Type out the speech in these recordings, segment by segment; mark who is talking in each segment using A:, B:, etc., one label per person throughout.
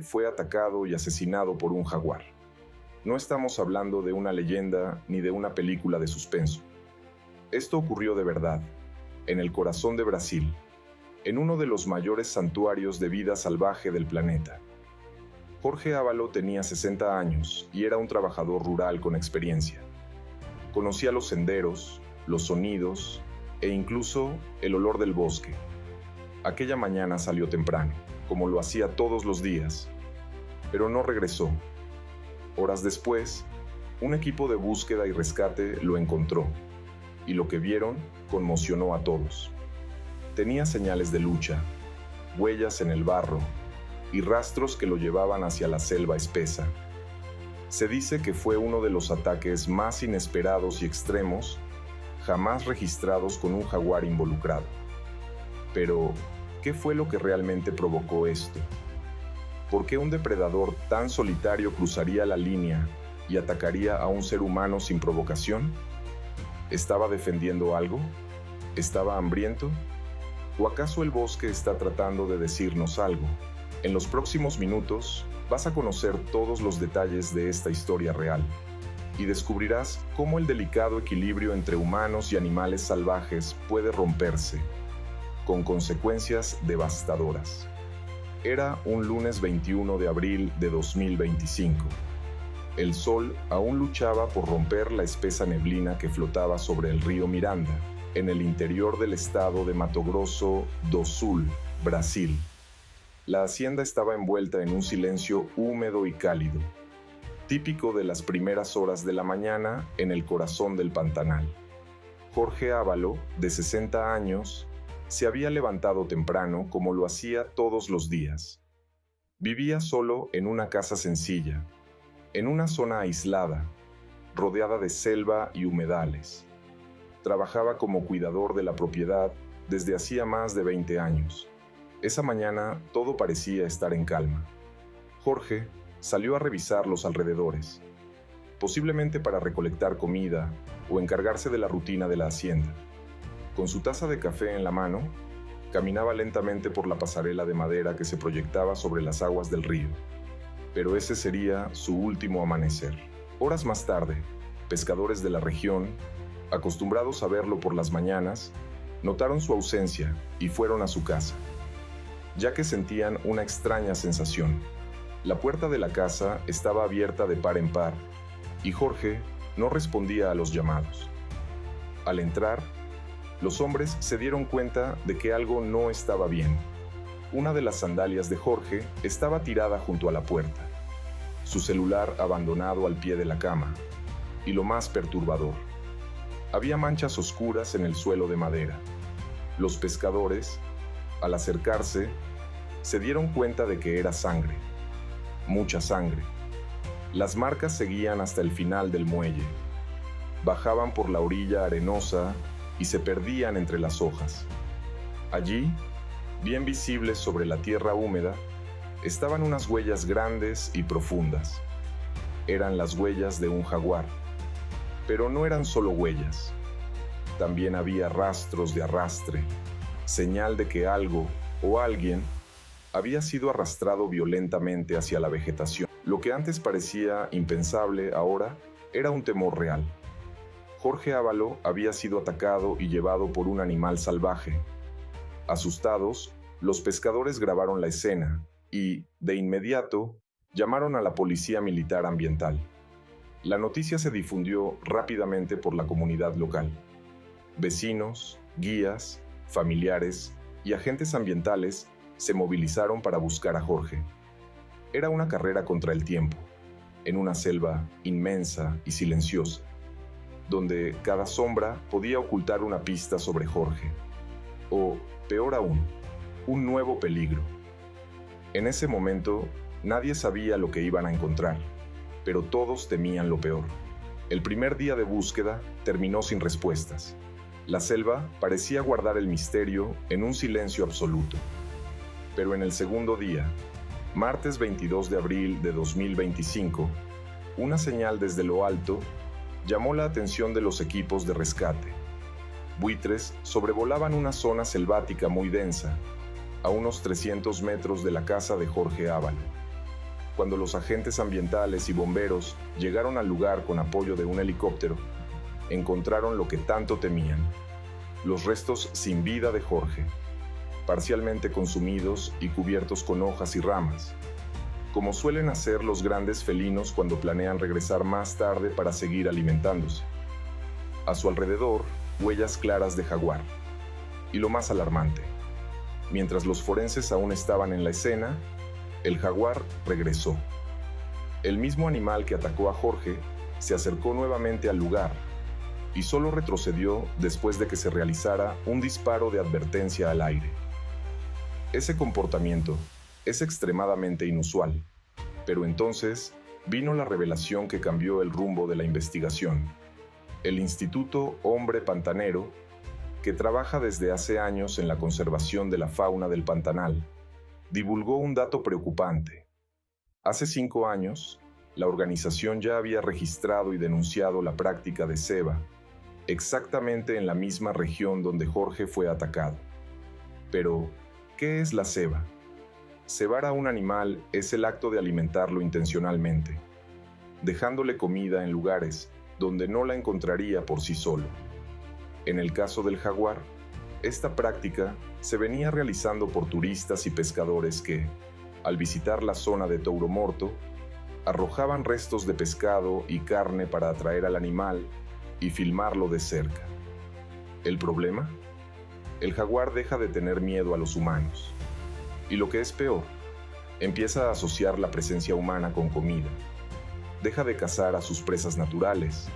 A: Jorge fue atacado y asesinado por un jaguar. No estamos hablando de una leyenda ni de una película de suspenso. Esto ocurrió de verdad, en el corazón de Brasil, en uno de los mayores santuarios de vida salvaje del planeta. Jorge Ávalo tenía 60 años y era un trabajador rural con experiencia. Conocía los senderos, los sonidos e incluso el olor del bosque. Aquella mañana salió temprano, como lo hacía todos los días, pero no regresó. Horas después, un equipo de búsqueda y rescate lo encontró, y lo que vieron conmocionó a todos. Tenía señales de lucha, huellas en el barro y rastros que lo llevaban hacia la selva espesa. Se dice que fue uno de los ataques más inesperados y extremos jamás registrados con un jaguar involucrado. Pero, ¿qué fue lo que realmente provocó esto? ¿Por qué un depredador tan solitario cruzaría la línea y atacaría a un ser humano sin provocación? ¿Estaba defendiendo algo? ¿Estaba hambriento? ¿O acaso el bosque está tratando de decirnos algo? En los próximos minutos vas a conocer todos los detalles de esta historia real y descubrirás cómo el delicado equilibrio entre humanos y animales salvajes puede romperse, con consecuencias devastadoras. Era un lunes 21 de abril de 2025. El sol aún luchaba por romper la espesa neblina que flotaba sobre el río Miranda, en el interior del estado de Mato Grosso do Sul, Brasil. La hacienda estaba envuelta en un silencio húmedo y cálido, típico de las primeras horas de la mañana en el corazón del Pantanal. Jorge Ávalo, de 60 años, se había levantado temprano como lo hacía todos los días. Vivía solo en una casa sencilla, en una zona aislada, rodeada de selva y humedales. Trabajaba como cuidador de la propiedad desde hacía más de 20 años. Esa mañana todo parecía estar en calma. Jorge salió a revisar los alrededores, posiblemente para recolectar comida o encargarse de la rutina de la hacienda. Con su taza de café en la mano, caminaba lentamente por la pasarela de madera que se proyectaba sobre las aguas del río. Pero ese sería su último amanecer. Horas más tarde, pescadores de la región, acostumbrados a verlo por las mañanas, notaron su ausencia y fueron a su casa, ya que sentían una extraña sensación. La puerta de la casa estaba abierta de par en par y Jorge no respondía a los llamados. Al entrar, los hombres se dieron cuenta de que algo no estaba bien. Una de las sandalias de Jorge estaba tirada junto a la puerta, su celular abandonado al pie de la cama, y lo más perturbador, había manchas oscuras en el suelo de madera. Los pescadores, al acercarse, se dieron cuenta de que era sangre, mucha sangre. Las marcas seguían hasta el final del muelle, bajaban por la orilla arenosa y se perdían entre las hojas. Allí, bien visibles sobre la tierra húmeda, estaban unas huellas grandes y profundas. Eran las huellas de un jaguar. Pero no eran solo huellas. También había rastros de arrastre, señal de que algo o alguien había sido arrastrado violentamente hacia la vegetación. Lo que antes parecía impensable ahora era un temor real. Jorge Ávalo había sido atacado y llevado por un animal salvaje. Asustados, los pescadores grabaron la escena y, de inmediato, llamaron a la policía militar ambiental. La noticia se difundió rápidamente por la comunidad local. Vecinos, guías, familiares y agentes ambientales se movilizaron para buscar a Jorge. Era una carrera contra el tiempo, en una selva inmensa y silenciosa, donde cada sombra podía ocultar una pista sobre Jorge. O, peor aún, un nuevo peligro. En ese momento, nadie sabía lo que iban a encontrar, pero todos temían lo peor. El primer día de búsqueda terminó sin respuestas. La selva parecía guardar el misterio en un silencio absoluto. Pero en el segundo día, martes 22 de abril de 2025, una señal desde lo alto llamó la atención de los equipos de rescate. Buitres sobrevolaban una zona selvática muy densa, a unos 300 metros de la casa de Jorge Ávalo. Cuando los agentes ambientales y bomberos llegaron al lugar con apoyo de un helicóptero, encontraron lo que tanto temían: los restos sin vida de Jorge, parcialmente consumidos y cubiertos con hojas y ramas, como suelen hacer los grandes felinos cuando planean regresar más tarde para seguir alimentándose. A su alrededor, huellas claras de jaguar. Y lo más alarmante, mientras los forenses aún estaban en la escena, el jaguar regresó. El mismo animal que atacó a Jorge se acercó nuevamente al lugar y solo retrocedió después de que se realizara un disparo de advertencia al aire. Ese comportamiento es extremadamente inusual, pero entonces vino la revelación que cambió el rumbo de la investigación. El Instituto Hombre Pantanero, que trabaja desde hace años en la conservación de la fauna del Pantanal, divulgó un dato preocupante. Hace 5 años, la organización ya había registrado y denunciado la práctica de ceba, exactamente en la misma región donde Jorge fue atacado. Pero, ¿qué es la ceba? Cebar a un animal es el acto de alimentarlo intencionalmente, dejándole comida en lugares donde no la encontraría por sí solo. En el caso del jaguar, esta práctica se venía realizando por turistas y pescadores que, al visitar la zona de Touro Morto, arrojaban restos de pescado y carne para atraer al animal y filmarlo de cerca. ¿El problema? El jaguar deja de tener miedo a los humanos. Y lo que es peor, empieza a asociar la presencia humana con comida. Deja de cazar a sus presas naturales.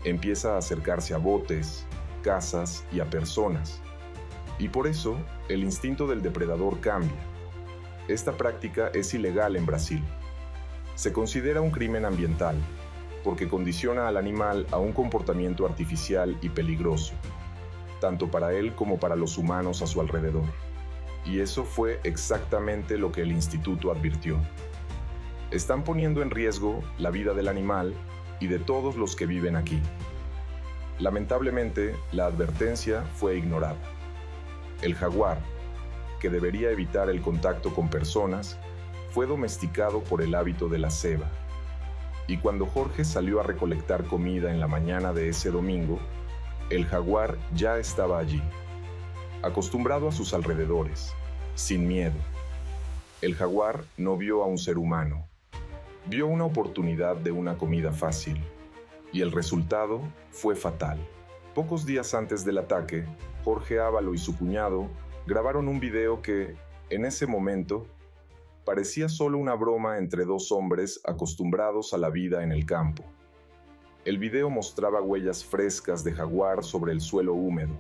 A: Empieza a acercarse a botes, casas y a personas. Y por eso, el instinto del depredador cambia. Esta práctica es ilegal en Brasil. Se considera un crimen ambiental, porque condiciona al animal a un comportamiento artificial y peligroso, tanto para él como para los humanos a su alrededor. Y eso fue exactamente lo que el instituto advirtió. Están poniendo en riesgo la vida del animal y de todos los que viven aquí. Lamentablemente, la advertencia fue ignorada. El jaguar, que debería evitar el contacto con personas, fue domesticado por el hábito de la ceba. Y cuando Jorge salió a recolectar comida en la mañana de ese domingo, el jaguar ya estaba allí, acostumbrado a sus alrededores, sin miedo. El jaguar no vio a un ser humano, vio una oportunidad de una comida fácil, y el resultado fue fatal. Pocos días antes del ataque, Jorge Ávalo y su cuñado grabaron un video que, en ese momento, parecía solo una broma entre dos hombres acostumbrados a la vida en el campo. El video mostraba huellas frescas de jaguar sobre el suelo húmedo,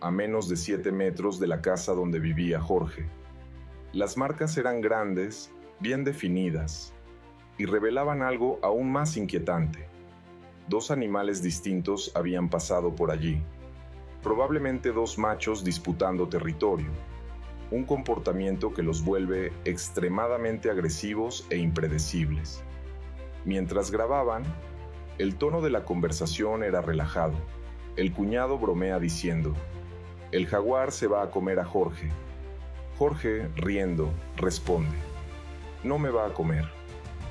A: a menos de 7 metros de la casa donde vivía Jorge. Las marcas eran grandes, bien definidas, y revelaban algo aún más inquietante. 2 animales distintos habían pasado por allí, probablemente 2 machos disputando territorio, un comportamiento que los vuelve extremadamente agresivos e impredecibles. Mientras grababan, el tono de la conversación era relajado. El cuñado bromea diciendo: «El jaguar se va a comer a Jorge». Jorge, riendo, responde: «No me va a comer».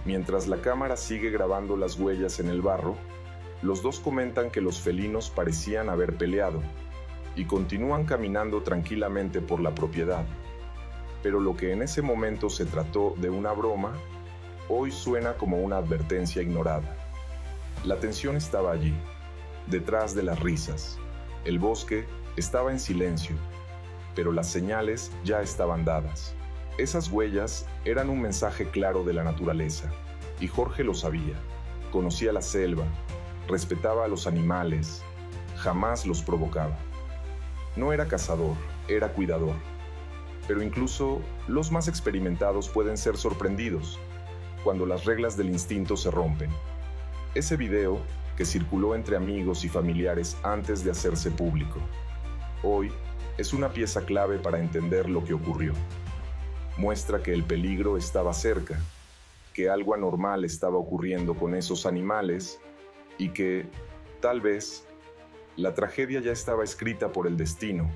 A: Mientras la cámara sigue grabando las huellas en el barro, los dos comentan que los felinos parecían haber peleado y continúan caminando tranquilamente por la propiedad. Pero lo que en ese momento se trató de una broma, hoy suena como una advertencia ignorada. La tensión estaba allí, detrás de las risas. El bosque estaba en silencio, pero las señales ya estaban dadas. Esas huellas eran un mensaje claro de la naturaleza, y Jorge lo sabía. Conocía la selva, respetaba a los animales, jamás los provocaba. No era cazador, era cuidador. Pero incluso los más experimentados pueden ser sorprendidos cuando las reglas del instinto se rompen. Ese video, que circuló entre amigos y familiares antes de hacerse público, hoy es una pieza clave para entender lo que ocurrió. Muestra que el peligro estaba cerca, que algo anormal estaba ocurriendo con esos animales y que, tal vez, la tragedia ya estaba escrita por el destino,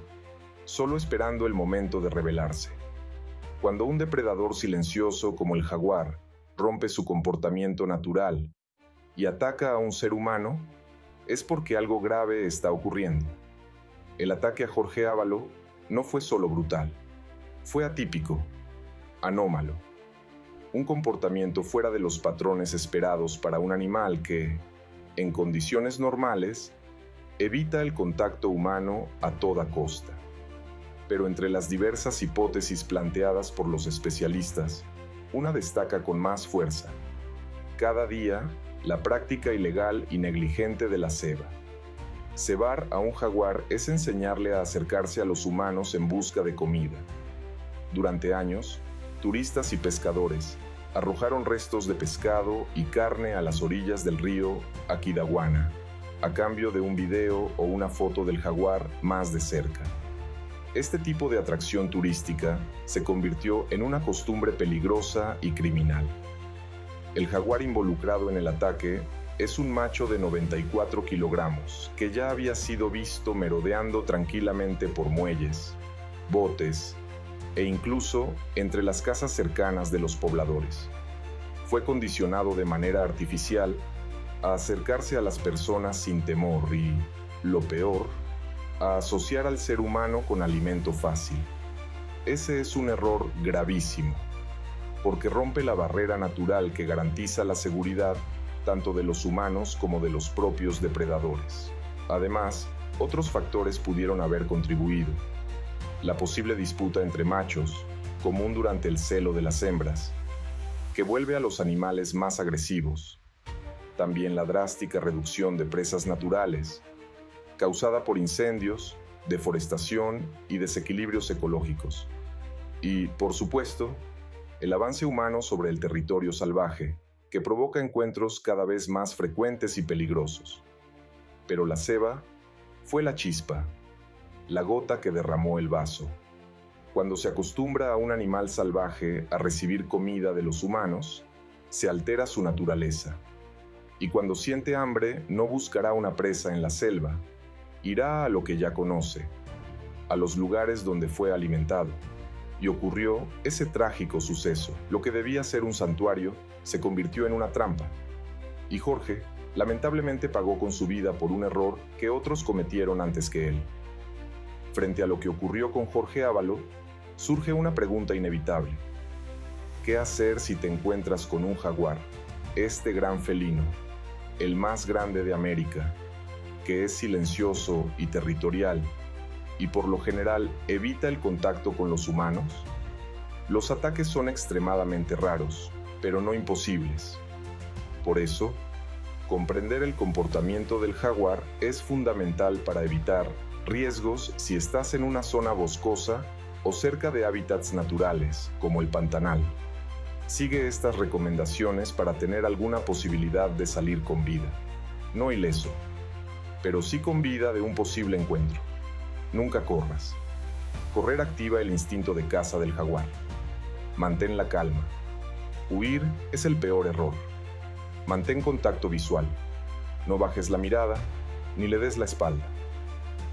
A: solo esperando el momento de revelarse. Cuando un depredador silencioso como el jaguar rompe su comportamiento natural y ataca a un ser humano, es porque algo grave está ocurriendo. El ataque a Jorge Ávalo no fue solo brutal, fue atípico, anómalo. Un comportamiento fuera de los patrones esperados para un animal que, en condiciones normales, evita el contacto humano a toda costa. Pero entre las diversas hipótesis planteadas por los especialistas, una destaca con más fuerza. Cada día, la práctica ilegal y negligente de la ceba. Cebar a un jaguar es enseñarle a acercarse a los humanos en busca de comida. Durante años, turistas y pescadores arrojaron restos de pescado y carne a las orillas del río Aquidauana, a cambio de un video o una foto del jaguar más de cerca. Este tipo de atracción turística se convirtió en una costumbre peligrosa y criminal. El jaguar involucrado en el ataque es un macho de 94 kilogramos que ya había sido visto merodeando tranquilamente por muelles, botes e incluso entre las casas cercanas de los pobladores. Fue condicionado de manera artificial a acercarse a las personas sin temor y, lo peor, a asociar al ser humano con alimento fácil. Ese es un error gravísimo, porque rompe la barrera natural que garantiza la seguridad tanto de los humanos como de los propios depredadores. Además, otros factores pudieron haber contribuido. La posible disputa entre machos, común durante el celo de las hembras, que vuelve a los animales más agresivos. También la drástica reducción de presas naturales, causada por incendios, deforestación y desequilibrios ecológicos. Y, por supuesto, el avance humano sobre el territorio salvaje, que provoca encuentros cada vez más frecuentes y peligrosos. Pero la ceba fue la chispa, la gota que derramó el vaso. Cuando se acostumbra a un animal salvaje a recibir comida de los humanos, se altera su naturaleza. Y cuando siente hambre, no buscará una presa en la selva, irá a lo que ya conoce, a los lugares donde fue alimentado. Y ocurrió ese trágico suceso. Lo que debía ser un santuario se convirtió en una trampa. Y Jorge, lamentablemente, pagó con su vida por un error que otros cometieron antes que él. Frente a lo que ocurrió con Jorge Ávalo, surge una pregunta inevitable. ¿Qué hacer si te encuentras con un jaguar, este gran felino, el más grande de América, que es silencioso y territorial, y por lo general evita el contacto con los humanos? Los ataques son extremadamente raros, pero no imposibles. Por eso, comprender el comportamiento del jaguar es fundamental para evitar riesgos si estás en una zona boscosa o cerca de hábitats naturales, como el Pantanal. Sigue estas recomendaciones para tener alguna posibilidad de salir con vida. No ileso, pero sí con vida de un posible encuentro. Nunca corras. Correr activa el instinto de caza del jaguar. Mantén la calma. Huir es el peor error. Mantén contacto visual. No bajes la mirada, ni le des la espalda.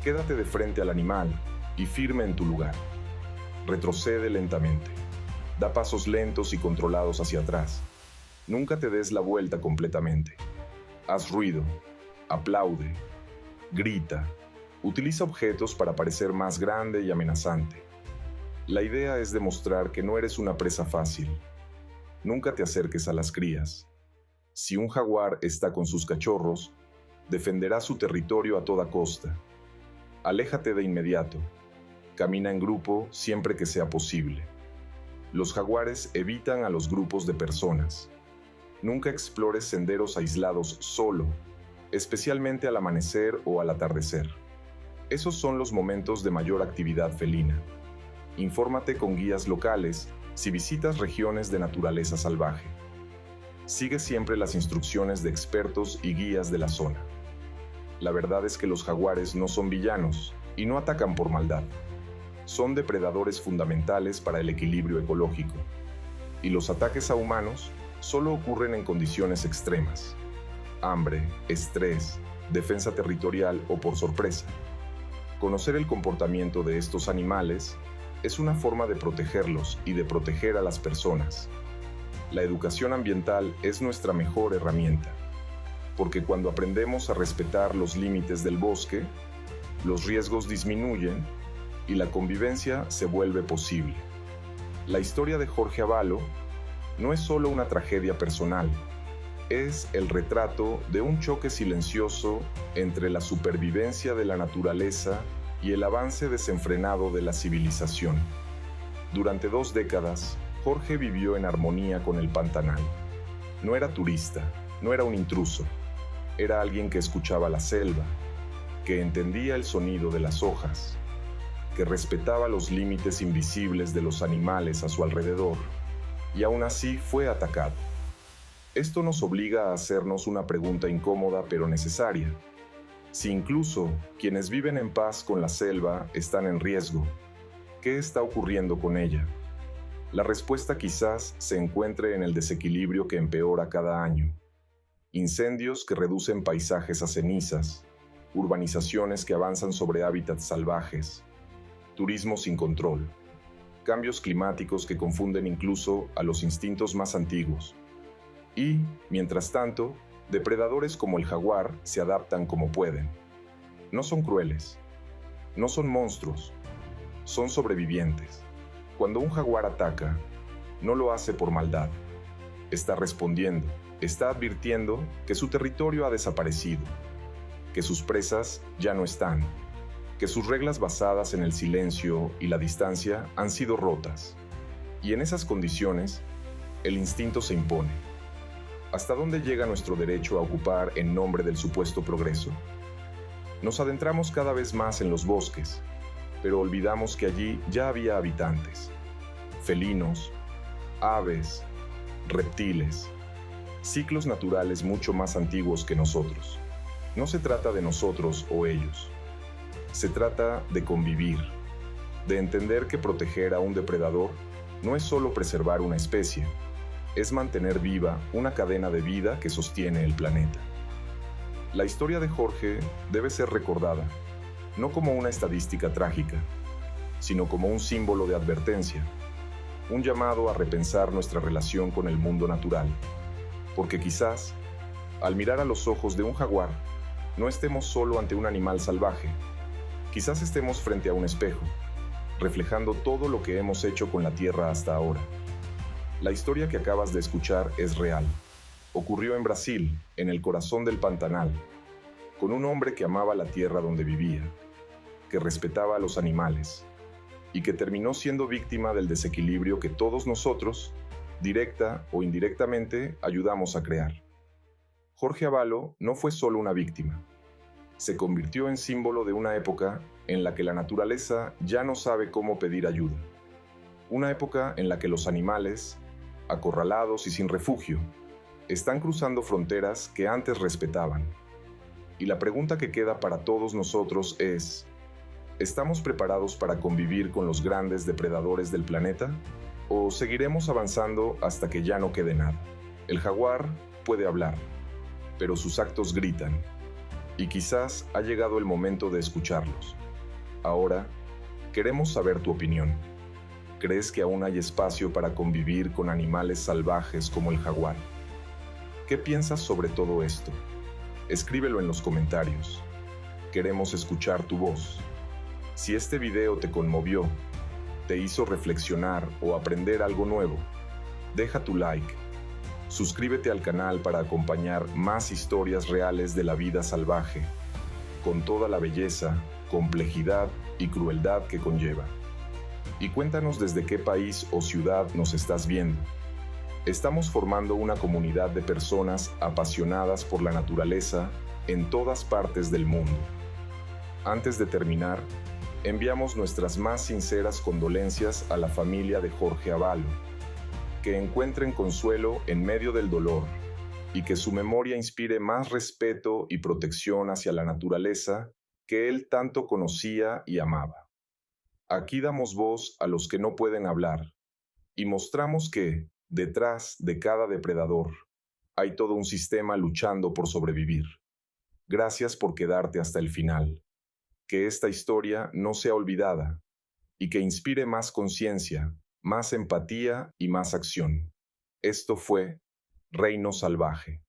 A: Quédate de frente al animal y firme en tu lugar. Retrocede lentamente. Da pasos lentos y controlados hacia atrás. Nunca te des la vuelta completamente. Haz ruido. Aplaude. Grita. Utiliza objetos para parecer más grande y amenazante. La idea es demostrar que no eres una presa fácil. Nunca te acerques a las crías. Si un jaguar está con sus cachorros, defenderá su territorio a toda costa. Aléjate de inmediato. Camina en grupo siempre que sea posible. Los jaguares evitan a los grupos de personas. Nunca explores senderos aislados solo, especialmente al amanecer o al atardecer. Esos son los momentos de mayor actividad felina. Infórmate con guías locales si visitas regiones de naturaleza salvaje. Sigue siempre las instrucciones de expertos y guías de la zona. La verdad es que los jaguares no son villanos y no atacan por maldad. Son depredadores fundamentales para el equilibrio ecológico. Y los ataques a humanos solo ocurren en condiciones extremas: hambre, estrés, defensa territorial o por sorpresa. Conocer el comportamiento de estos animales es una forma de protegerlos y de proteger a las personas. La educación ambiental es nuestra mejor herramienta, porque cuando aprendemos a respetar los límites del bosque, los riesgos disminuyen y la convivencia se vuelve posible. La historia de Jorge Avalo no es solo una tragedia personal, es el retrato de un choque silencioso entre la supervivencia de la naturaleza y el avance desenfrenado de la civilización. Durante 2 décadas, Jorge vivió en armonía con el Pantanal. No era turista, no era un intruso, era alguien que escuchaba la selva, que entendía el sonido de las hojas, que respetaba los límites invisibles de los animales a su alrededor, y aún así fue atacado. Esto nos obliga a hacernos una pregunta incómoda pero necesaria. Si incluso quienes viven en paz con la selva están en riesgo, ¿qué está ocurriendo con ella? La respuesta quizás se encuentre en el desequilibrio que empeora cada año. Incendios que reducen paisajes a cenizas, urbanizaciones que avanzan sobre hábitats salvajes, turismo sin control, cambios climáticos que confunden incluso a los instintos más antiguos. Y, mientras tanto, depredadores como el jaguar se adaptan como pueden. No son crueles, no son monstruos, son sobrevivientes. Cuando un jaguar ataca, no lo hace por maldad. Está respondiendo, está advirtiendo que su territorio ha desaparecido, que sus presas ya no están, que sus reglas basadas en el silencio y la distancia han sido rotas. Y en esas condiciones, el instinto se impone. ¿Hasta dónde llega nuestro derecho a ocupar en nombre del supuesto progreso? Nos adentramos cada vez más en los bosques, pero olvidamos que allí ya había habitantes, felinos, aves, reptiles, ciclos naturales mucho más antiguos que nosotros. No se trata de nosotros o ellos. Se trata de convivir, de entender que proteger a un depredador no es solo preservar una especie, es mantener viva una cadena de vida que sostiene el planeta. La historia de Jorge debe ser recordada, no como una estadística trágica, sino como un símbolo de advertencia, un llamado a repensar nuestra relación con el mundo natural, porque quizás, al mirar a los ojos de un jaguar, no estemos solo ante un animal salvaje, quizás estemos frente a un espejo, reflejando todo lo que hemos hecho con la Tierra hasta ahora. La historia que acabas de escuchar es real. Ocurrió en Brasil, en el corazón del Pantanal, con un hombre que amaba la tierra donde vivía, que respetaba a los animales, y que terminó siendo víctima del desequilibrio que todos nosotros, directa o indirectamente, ayudamos a crear. Jorge Avalo no fue solo una víctima. Se convirtió en símbolo de una época en la que la naturaleza ya no sabe cómo pedir ayuda. Una época en la que los animales, acorralados y sin refugio, están cruzando fronteras que antes respetaban. Y la pregunta que queda para todos nosotros es: ¿estamos preparados para convivir con los grandes depredadores del planeta? ¿O seguiremos avanzando hasta que ya no quede nada? El jaguar puede hablar, pero sus actos gritan, y quizás ha llegado el momento de escucharlos. Ahora, queremos saber tu opinión. ¿Crees que aún hay espacio para convivir con animales salvajes como el jaguar? ¿Qué piensas sobre todo esto? Escríbelo en los comentarios. Queremos escuchar tu voz. Si este video te conmovió, te hizo reflexionar o aprender algo nuevo, deja tu like. Suscríbete al canal para acompañar más historias reales de la vida salvaje, con toda la belleza, complejidad y crueldad que conlleva. Y cuéntanos desde qué país o ciudad nos estás viendo. Estamos formando una comunidad de personas apasionadas por la naturaleza en todas partes del mundo. Antes de terminar, enviamos nuestras más sinceras condolencias a la familia de Jorge Avalo. Que encuentren consuelo en medio del dolor y que su memoria inspire más respeto y protección hacia la naturaleza que él tanto conocía y amaba. Aquí damos voz a los que no pueden hablar y mostramos que, detrás de cada depredador, hay todo un sistema luchando por sobrevivir. Gracias por quedarte hasta el final. Que esta historia no sea olvidada y que inspire más conciencia, más empatía y más acción. Esto fue Reino Salvaje.